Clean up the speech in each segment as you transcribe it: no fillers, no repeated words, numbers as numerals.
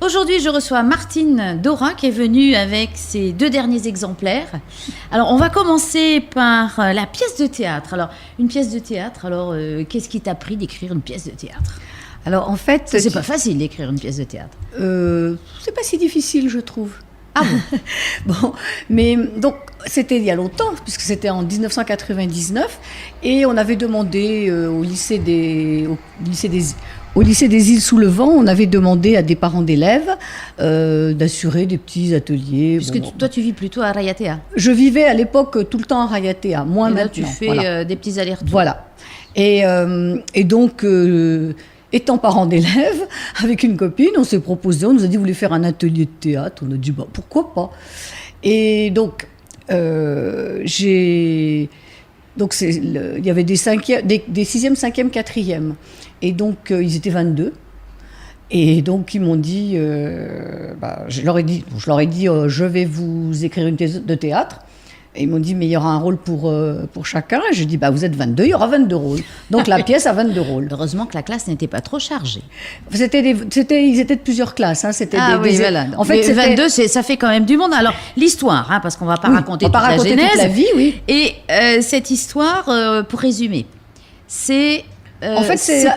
Aujourd'hui, je reçois Martine Dorin qui est venue avec ses 2 derniers exemplaires. Alors, on va commencer par la pièce de théâtre. Alors, une pièce de théâtre, qu'est-ce qui t'a pris d'écrire une pièce de théâtre ? Alors, en fait... C'est pas facile d'écrire une pièce de théâtre. C'est pas si difficile, je trouve. Ah bon ? Bon, mais donc, c'était il y a longtemps, puisque c'était en 1999, et on avait demandé au lycée des Îles-sous-le-Vent, on avait demandé à des parents d'élèves d'assurer des petits ateliers. Puisque toi, tu vis plutôt à Rayatea. Je vivais à l'époque tout le temps à Rayatea, moins et là, maintenant. Tu fais des petits allers-retours. Voilà. Et donc, étant parents d'élèves, avec une copine, on s'est proposé, on nous a dit, vous voulez faire un atelier de théâtre ? On a dit, bah, pourquoi pas ? Et donc, il y avait des 6e, 5e, 4e. Et donc, ils étaient 22. Et donc, ils m'ont dit, je leur ai dit, je vais vous écrire une pièce de théâtre. Et ils m'ont dit, mais il y aura un rôle pour chacun. Et j'ai dit, vous êtes 22, il y aura 22 rôles. Donc, la pièce a 22 rôles. Heureusement que la classe n'était pas trop chargée. Ils étaient de plusieurs classes. Hein. Voilà. En fait, 22, ça fait quand même du monde. Alors, l'histoire, parce qu'on ne va pas raconter toute la genèse. Toute la vie, oui. Et cette histoire, pour résumer, c'est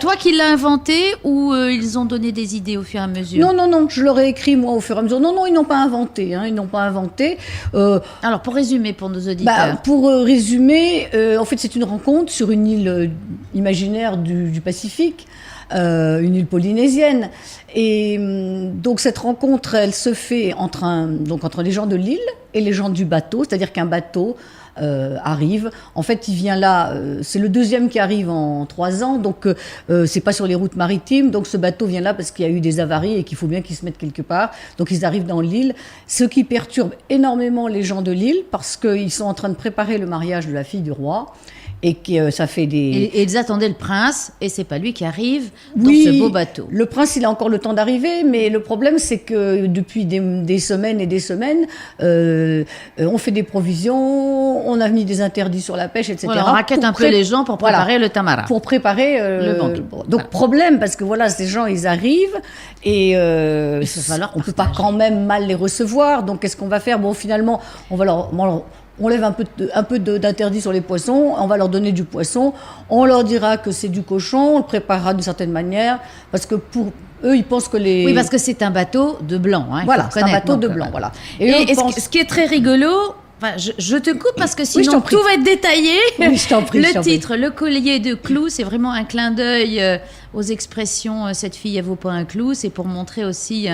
toi qui l'as inventée ou ils ont donné des idées au fur et à mesure ? Non, je leur ai écrit moi au fur et à mesure. Non, ils n'ont pas inventé. Ils n'ont pas inventé. Alors, pour résumer pour nos auditeurs. Pour résumer, en fait, c'est une rencontre sur une île imaginaire du Pacifique, une île polynésienne. Et donc, cette rencontre, elle se fait entre les gens de l'île et les gens du bateau, c'est-à-dire qu'un bateau arrive. En fait, il vient là, c'est le 2e qui arrive en 3 ans, donc c'est pas sur les routes maritimes, donc ce bateau vient là parce qu'il y a eu des avaries et qu'il faut bien qu'ils se mettent quelque part. Donc ils arrivent dans l'île, ce qui perturbe énormément les gens de l'île parce qu'ils sont en train de préparer le mariage de la fille du roi. Et que ça fait des... Et ils attendaient le prince, et c'est pas lui qui arrive dans ce beau bateau. Le prince, il a encore le temps d'arriver, mais le problème, c'est que depuis des semaines et des semaines, on fait des provisions, on a mis des interdits sur la pêche, etc. Voilà, on raquette un peu les gens pour préparer le tamara. Pour préparer le banquet. Donc, problème, parce que ces gens, ils arrivent, et on ne peut pas quand même mal les recevoir. Donc, qu'est-ce qu'on va faire ? Bon, finalement, on lève un peu d'interdit sur les poissons, on va leur donner du poisson, on leur dira que c'est du cochon, on le préparera d'une certaine manière, parce que pour eux, ils pensent que les... Oui, parce que c'est un bateau de blanc. Voilà, c'est un bateau de blanc, voilà. Et ce qui est très rigolo... je te coupe parce que sinon tout va être détaillé. Oui, je t'en prie. Le titre, Le collier de clous, c'est vraiment un clin d'œil aux expressions cette fille, elle vaut pas un clou. C'est pour montrer aussi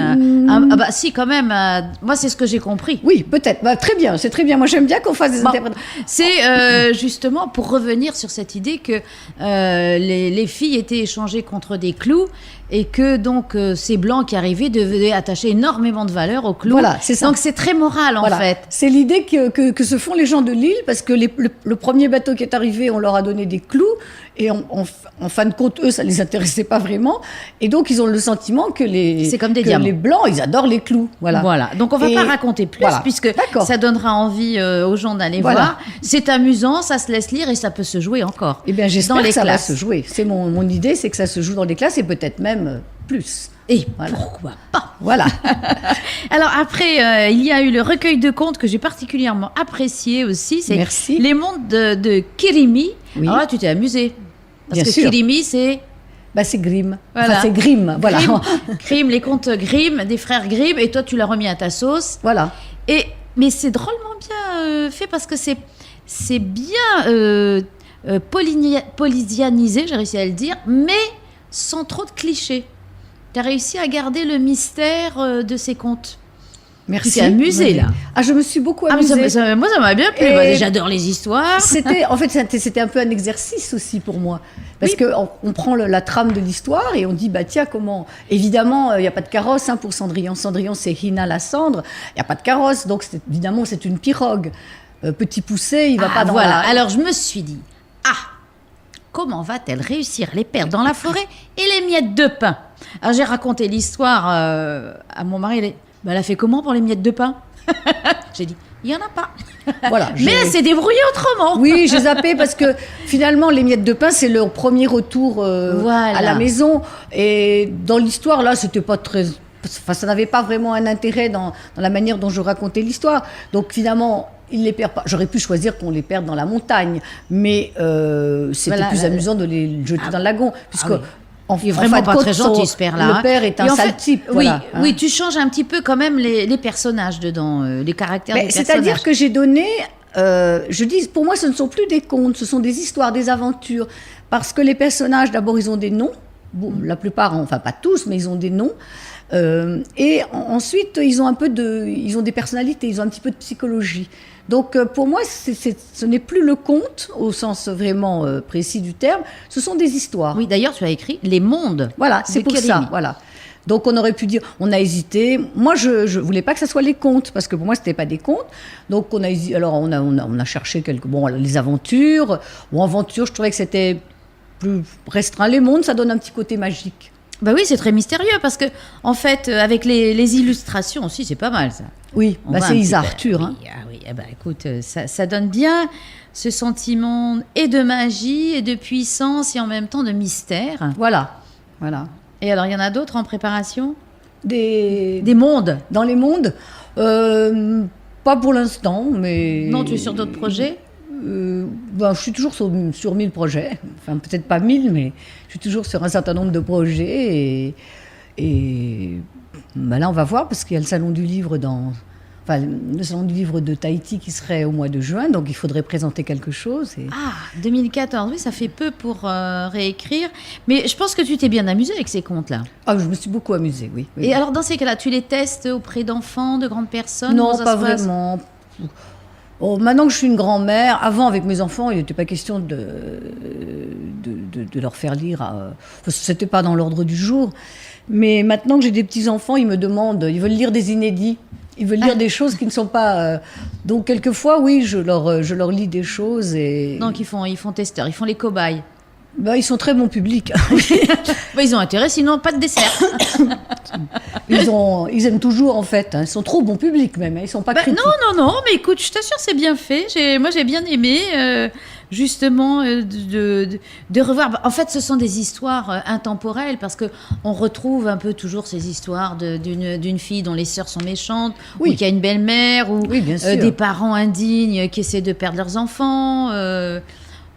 si, quand même. Moi, c'est ce que j'ai compris. Oui, peut-être. Très bien, c'est très bien. Moi, j'aime bien qu'on fasse des interprétations. C'est justement pour revenir sur cette idée que les filles étaient échangées contre des clous et que donc ces blancs qui arrivaient devaient attacher énormément de valeur aux clous. Voilà, c'est ça. Donc c'est très moral en fait. C'est l'idée que se font les gens de l'île, parce que le premier bateau qui est arrivé, on leur a donné des clous, et en fin de compte, eux, ça les intéressait pas vraiment, et donc ils ont le sentiment que c'est comme des diamants. Les blancs, ils adorent les clous. Voilà. Donc on va pas raconter plus, puisque ça donnera envie aux gens d'aller voir. C'est amusant, ça se laisse lire et ça peut se jouer encore. Eh bien, j'espère que ça va se jouer. C'est mon idée, c'est que ça se joue dans les classes et peut-être même plus. Et pourquoi pas ? Voilà. Alors après, il y a eu le recueil de contes que j'ai particulièrement apprécié aussi. C'est Merci. Les mondes de Kirimi. Oui. Alors là, tu t'es amusée. Parce que Kirimi, c'est... c'est Grimm. Voilà. Enfin, c'est Grimm, voilà. Grimm, les contes Grimm, des frères Grimm, et toi, tu l'as remis à ta sauce. Voilà. Mais c'est drôlement bien fait parce que c'est bien polysianisé, j'ai réussi à le dire, mais sans trop de clichés. Tu as réussi à garder le mystère de ces contes. Merci. Tu t'es amusée, là. Je me suis beaucoup amusée. Moi, ça m'a bien plu. J'adore les histoires. C'était un peu un exercice aussi pour moi. Parce qu'on prend la trame de l'histoire et on dit, tiens, comment... Évidemment, il n'y a pas de carrosse pour Cendrillon. Cendrillon, c'est Hina la cendre. Il n'y a pas de carrosse, donc évidemment, c'est une pirogue. Petit Poucet, il ne va pas dans la... Alors, je me suis dit, comment va-t-elle réussir à les perdre dans la forêt et les miettes de pain ? Alors, j'ai raconté l'histoire à mon mari. Elle a fait comment pour les miettes de pain ? J'ai dit, il n'y en a pas. Voilà, mais elle s'est débrouillée autrement. Oui, j'ai zappé parce que finalement, les miettes de pain, c'est leur premier retour à la maison. Et dans l'histoire, là, c'était pas très enfin, ça n'avait pas vraiment un intérêt dans la manière dont je racontais l'histoire. Donc finalement, ils les perdent pas. J'aurais pu choisir qu'on les perde dans la montagne, mais c'était plus amusant de les jeter dans le lagon, puisque il est vraiment pas très gentil ce père-là. Le père est un sale type. Voilà, oui, tu changes un petit peu quand même les personnages dedans, les caractères des personnages. C'est-à-dire que j'ai donné, je dis, pour moi, ce ne sont plus des contes, ce sont des histoires, des aventures, parce que les personnages, d'abord, ils ont des noms. Bon, la plupart, enfin pas tous, mais ils ont des noms. Et ensuite, ils ont des personnalités, ils ont un petit peu de psychologie. Donc, pour moi, ce n'est plus le conte, au sens vraiment précis du terme, ce sont des histoires. Oui, d'ailleurs, tu as écrit Les Mondes. Voilà, c'est pour ça, voilà. Donc, on aurait pu dire, on a hésité. Moi, je voulais pas que ça soit les contes, parce que pour moi, c'était pas des contes. Donc, on a hésité. Alors, on a cherché les aventures. Bon, aventures, je trouvais que c'était plus restreint. Les mondes, ça donne un petit côté magique. Bah oui, c'est très mystérieux parce que, en fait, avec les illustrations aussi, c'est pas mal ça. Oui, c'est Isa Arthur. Hein. Oui, écoute, ça donne bien ce sentiment et de magie et de puissance et en même temps de mystère. Voilà. Et alors, il y en a d'autres en préparation ? Des mondes. Dans les mondes pas pour l'instant, mais... Non, tu es sur d'autres projets ? Je suis toujours sur 1000 projets, enfin peut-être pas 1000, mais je suis toujours sur un certain nombre de projets et là on va voir parce qu'il y a le salon du livre le salon du livre de Tahiti qui serait au mois de juin, donc il faudrait présenter quelque chose. 2014, oui, ça fait peu pour réécrire, mais je pense que tu t'es bien amusée avec ces contes-là. Ah, je me suis beaucoup amusée, oui. Et alors dans ces cas-là, tu les testes auprès d'enfants, de grandes personnes ? Non, pas vraiment. Maintenant que je suis une grand-mère, avant avec mes enfants, il n'était pas question de leur faire lire. C'était pas dans l'ordre du jour. Mais maintenant que j'ai des petits-enfants, ils me demandent, ils veulent lire des inédits. Ils veulent lire des choses qui ne sont pas... Donc quelquefois, oui, je leur lis des choses. Donc ils font testeurs, ils font les cobayes. Ils sont très bon public. Ils ont intérêt, sinon pas de dessert. Ils aiment toujours, en fait. Ils sont trop bon public, même. Ils sont pas critiques. Non, mais écoute, je t'assure, c'est bien fait. Moi, j'ai bien aimé, justement, de revoir. En fait, ce sont des histoires intemporelles, parce qu'on retrouve un peu toujours ces histoires d'une fille dont les sœurs sont méchantes, ou qui a une belle-mère, ou des parents indignes qui essaient de perdre leurs enfants.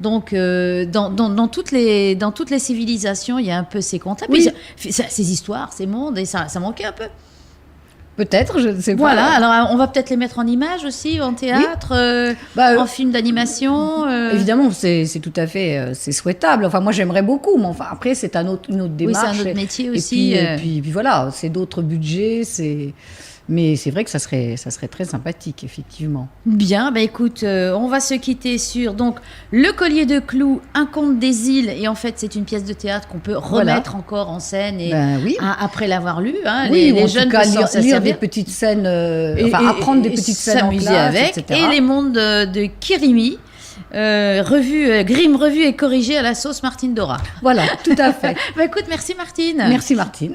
Donc, dans toutes les civilisations, il y a un peu ces contes-là. Oui. Ces histoires, ces mondes, et ça manquait un peu. Peut-être, je ne sais pas. Voilà, alors on va peut-être les mettre en images aussi, en théâtre, en film d'animation. Évidemment, c'est tout à fait c'est souhaitable. Enfin, moi, j'aimerais beaucoup, mais enfin, après, c'est une autre démarche. Oui, c'est un autre métier aussi. Et puis voilà, c'est d'autres budgets, Mais c'est vrai que ça serait très sympathique, effectivement. Bien, écoute, on va se quitter sur donc Le Collier de Clous, un conte des îles, et en fait c'est une pièce de théâtre qu'on peut remettre encore en scène et après l'avoir lu. Hein, les jeunes peuvent lire des petites scènes, apprendre des petites scènes en classe, avec, etc. Et les mondes de Kirimi. Grimm revue et corrigée à la sauce Martine Dora. Voilà, tout à fait. Écoute, merci Martine. Merci Martine.